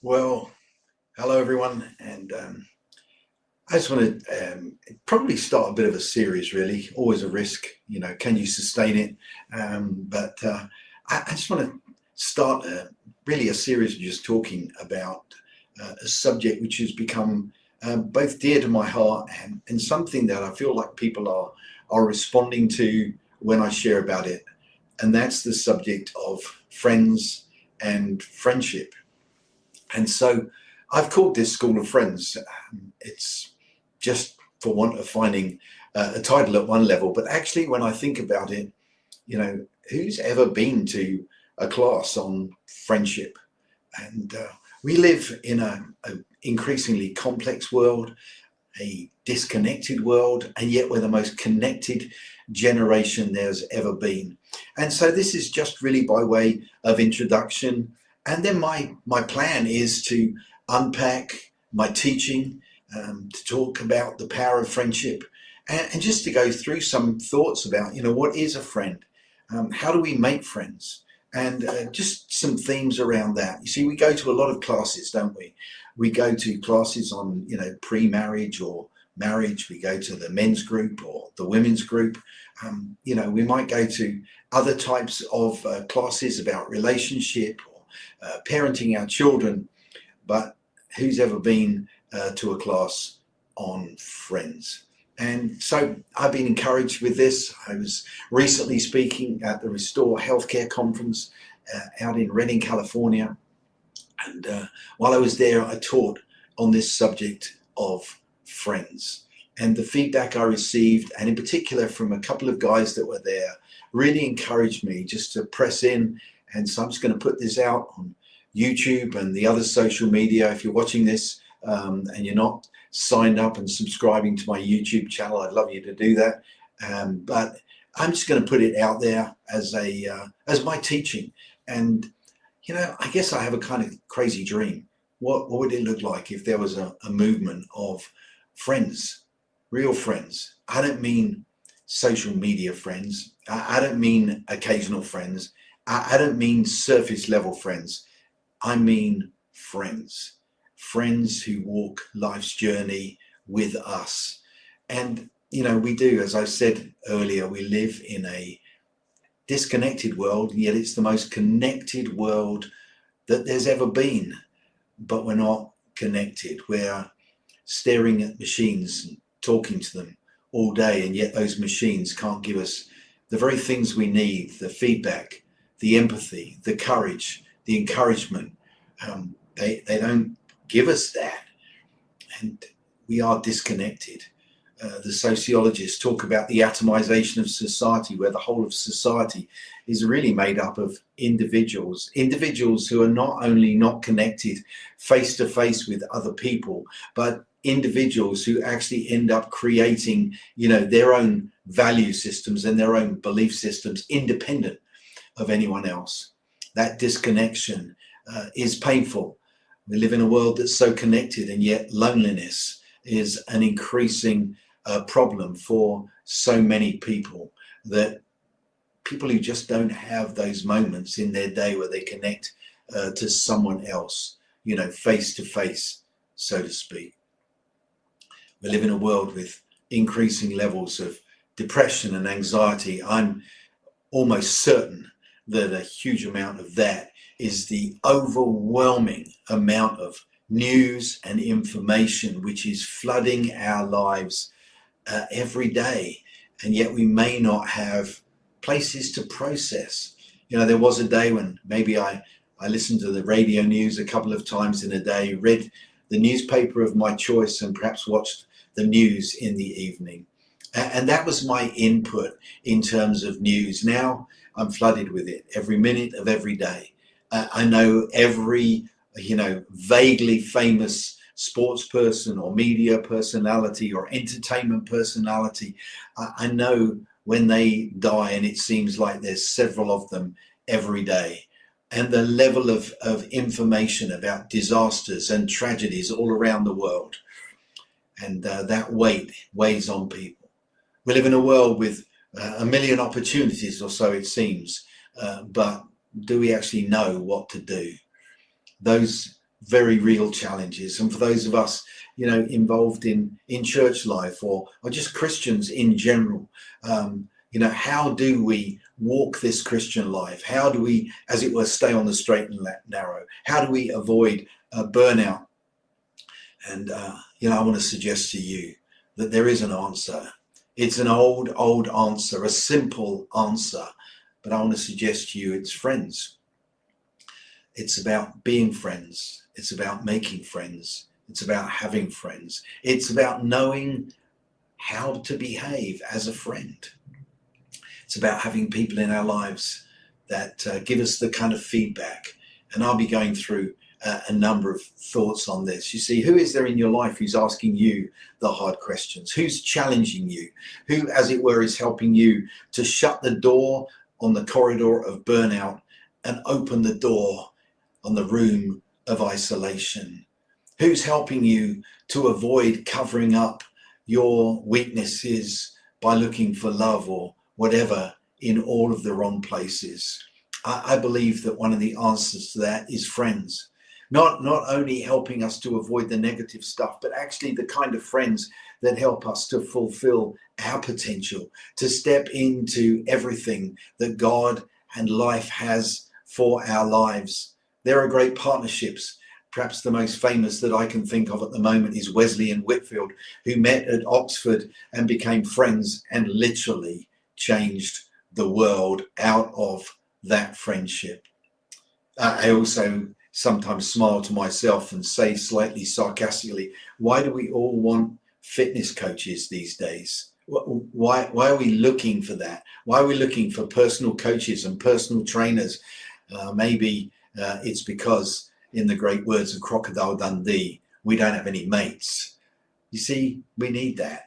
Well, hello everyone, and I just want to probably start a bit of a series. Really, always a risk. Can you sustain it? But I just want to start really a series of just talking about a subject which has become both dear to my heart and something that I feel like people are responding to when I share about it, and that's the subject of friends and friendship. And so I've called this School of Friends. It's just for want of finding a title at one level. But actually, when I think about it, who's ever been to a class on friendship? And we live in a increasingly complex world, a disconnected world, and yet we're the most connected generation there's ever been. And so this is just really by way of introduction. And then my plan is to unpack my teaching, to talk about the power of friendship, and just to go through some thoughts about, what is a friend? How do we make friends? And just some themes around that. You see, we go to a lot of classes, don't we? We go to classes on, pre-marriage or marriage. We go to the men's group or the women's group. We might go to other types of classes about relationship or parenting our children. But who's ever been to a class on friends? And so I've been encouraged with this. I was recently speaking at the Restore Healthcare Conference out in Redding, California. And while I was there, I taught on this subject of friends. And the feedback I received, and in particular from a couple of guys that were there, really encouraged me just to press in. And so I'm just going to put this out on YouTube and the other social media. If you're watching this and you're not signed up and subscribing to my YouTube channel, I'd love you to do that. But I'm just going to put it out there as my teaching. And I guess I have a kind of crazy dream. What would it look like if there was a movement of friends, real friends? I don't mean social media friends. I don't mean occasional friends. I don't mean surface level friends. I mean friends who walk life's journey with us. And, we do, as I said earlier, we live in a disconnected world, yet it's the most connected world that there's ever been. But we're not connected. We're staring at machines and talking to them all day, and yet those machines can't give us the very things we need: the feedback, the empathy, the courage, the encouragement. They don't give us that, and we are disconnected. The sociologists talk about the atomization of society, where the whole of society is really made up of individuals who are not only not connected face to face with other people, but individuals who actually end up creating, their own value systems and their own belief systems independent of anyone else. That disconnection is painful. We live in a world that's so connected, and yet loneliness is an increasing problem for so many people, that people who just don't have those moments in their day where they connect to someone else, face to face, so to speak. We live in a world with increasing levels of depression and anxiety. I'm almost certain that a huge amount of that is the overwhelming amount of news and information which is flooding our lives every day, and yet we may not have places to process. There was a day when maybe I listened to the radio news a couple of times in a day, read the newspaper of my choice, and perhaps watched the news in the evening. And that was my input in terms of news. Now I'm flooded with it every minute of every day. I know every, vaguely famous sports person or media personality or entertainment personality. I know when they die, and it seems like there's several of them every day. And the level of information about disasters and tragedies all around the world. And that weighs on people. We live in a world with a million opportunities, or so it seems, but do we actually know what to do? Those very real challenges. And for those of us, involved in church life, or just Christians in general, how do we walk this Christian life? How do we, as it were, stay on the straight and narrow? How do we avoid burnout? And, I want to suggest to you that there is an answer. It's an old answer, a simple answer. But I want to suggest to you it's friends. It's about being friends. It's about making friends. It's about having friends. It's about knowing how to behave as a friend. It's about having people in our lives that give us the kind of feedback. And I'll be going through a number of thoughts on this. You see, who is there in your life who's asking you the hard questions? Who's challenging you? Who, as it were, is helping you to shut the door on the corridor of burnout and open the door on the room of isolation? Who's helping you to avoid covering up your weaknesses by looking for love or whatever in all of the wrong places? I believe that one of the answers to that is friends. Not only helping us to avoid the negative stuff, but actually the kind of friends that help us to fulfill our potential, to step into everything that God and life has for our lives. There are great partnerships. Perhaps the most famous that I can think of at the moment is Wesley and Whitfield, who met at Oxford and became friends and literally changed the world out of that friendship. I also sometimes smile to myself and say slightly sarcastically, why do we all want fitness coaches these days? Why are we looking for that? Why are we looking for personal coaches and personal trainers? Maybe it's because, in the great words of Crocodile Dundee, we don't have any mates. You see, we need that.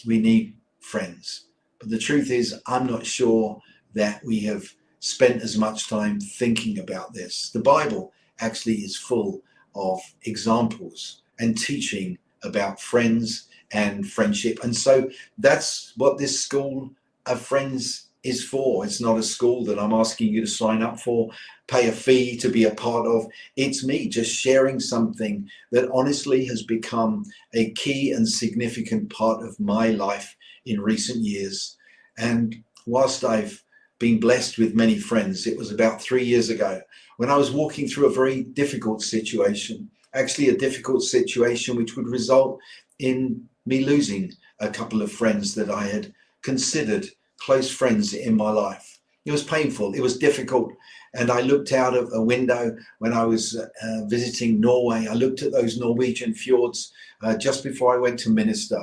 We need friends. But the truth is, I'm not sure that we have spent as much time thinking about this. The Bible actually is full of examples and teaching about friends and friendship. And so that's what this school of friends is for. It's not a school that I'm asking you to sign up for, pay a fee to be a part of. It's me just sharing something that honestly has become a key and significant part of my life in recent years. And whilst I've been blessed with many friends, it was about 3 years ago when I was walking through a very difficult situation, actually a difficult situation which would result in me losing a couple of friends that I had considered close friends in my life. It was painful, it was difficult. And I looked out of a window when I was visiting Norway. I looked at those Norwegian fjords just before I went to minister.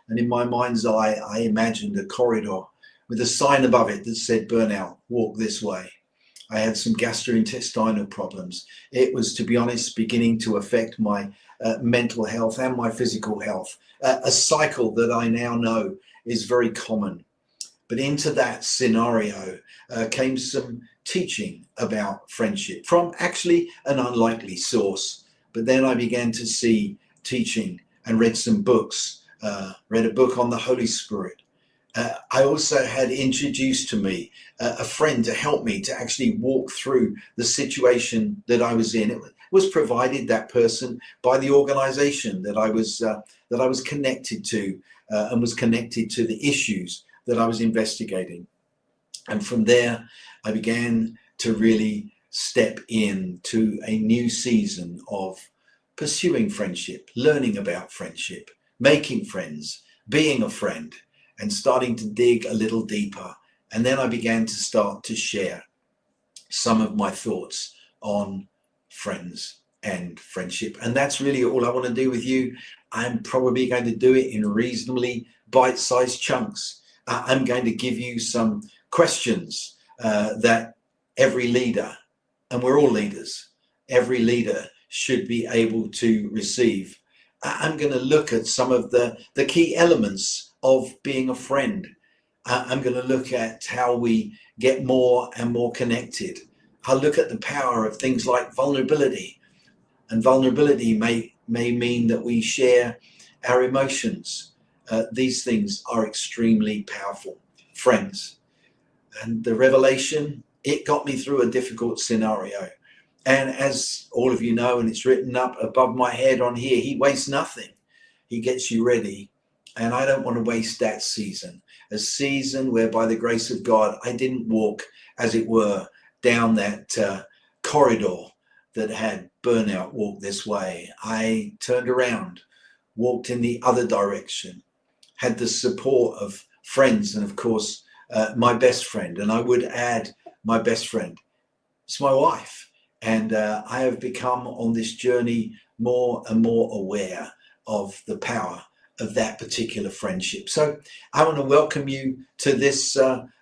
And in my mind's eye, I imagined a corridor with a sign above it that said, burnout, walk this way. I had some gastrointestinal problems. It was, to be honest, beginning to affect my mental health and my physical health, a cycle that I now know is very common. But into that scenario came some teaching about friendship from actually an unlikely source. But then I began to see teaching and read some books, read a book on the Holy Spirit. I also had introduced to me a friend to help me to actually walk through the situation that I was in. It was provided, that person, by the organization that I was connected to and was connected to the issues that I was investigating. And from there, I began to really step into a new season of pursuing friendship, learning about friendship, making friends, being a friend, and starting to dig a little deeper. And then I began to start to share some of my thoughts on friends and friendship. And that's really all I want to do with you. I'm probably going to do it in reasonably bite-sized chunks. I'm going to give you some questions that every leader, and we're all leaders, every leader should be able to receive. I'm going to look at some of the key elements of being a friend. I'm going to look at how we get more and more connected. I'll look at the power of things like vulnerability. And vulnerability may mean that we share our emotions. These things are extremely powerful. Friends. And the revelation, it got me through a difficult scenario. And as all of you know, and it's written up above my head on here, he wastes nothing. He gets you ready. And I don't want to waste that season, a season where by the grace of God, I didn't walk, as it were, down that corridor that had burnout walk this way. I turned around, walked in the other direction, had the support of friends and of course my best friend, and I would add my best friend. It's my wife, and I have become on this journey more and more aware of the power of that particular friendship. So I want to welcome you to this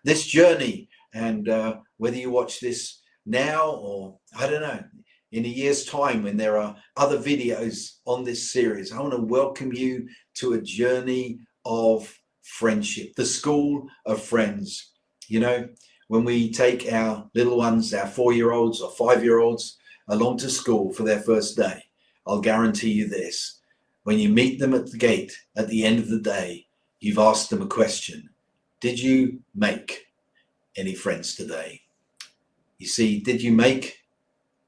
this journey, and whether you watch this now or I don't know, in a year's time when there are other videos on this series, I want to welcome you to a journey of friendship, the school of friends. You know, when we take our little ones, our 4-year-olds or 5-year-olds along to school for their first day, I'll guarantee you this: when you meet them at the gate at the end of the day, you've asked them a question. Did you make any friends today? You see, did you make?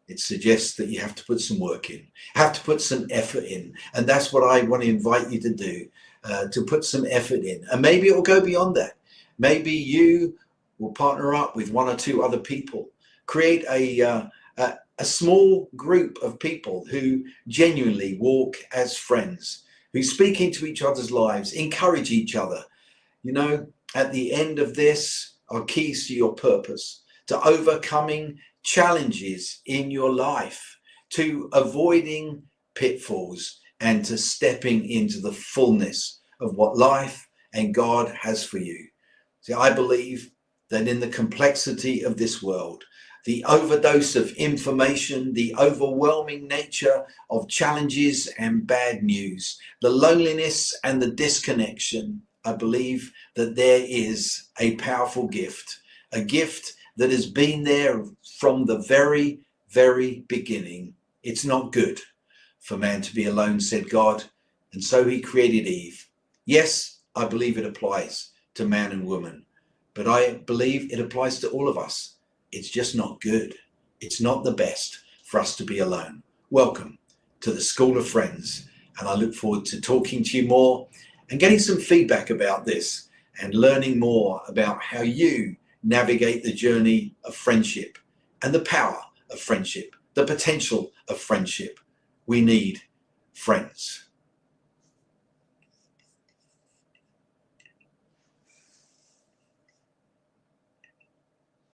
It suggests that you have to put some work in, have to put some effort in. And that's what I want to invite you to do, to put some effort in. And maybe it will go beyond that. Maybe you will partner up with 1 or 2 other people, create a small group of people who genuinely walk as friends, who speak into each other's lives, encourage each other. You know, at the end of this are keys to your purpose, to overcoming challenges in your life, to avoiding pitfalls, and to stepping into the fullness of what life and God has for you. See, I believe that in the complexity of this world, the overdose of information, the overwhelming nature of challenges and bad news, the loneliness and the disconnection, I believe that there is a powerful gift, a gift that has been there from the very, very beginning. It's not good for man to be alone, said God, and so he created Eve. Yes, I believe it applies to man and woman, but I believe it applies to all of us. It's just not good. It's not the best for us to be alone. Welcome to the School of Friends, and I look forward to talking to you more and getting some feedback about this and learning more about how you navigate the journey of friendship and the power of friendship, the potential of friendship. We need friends.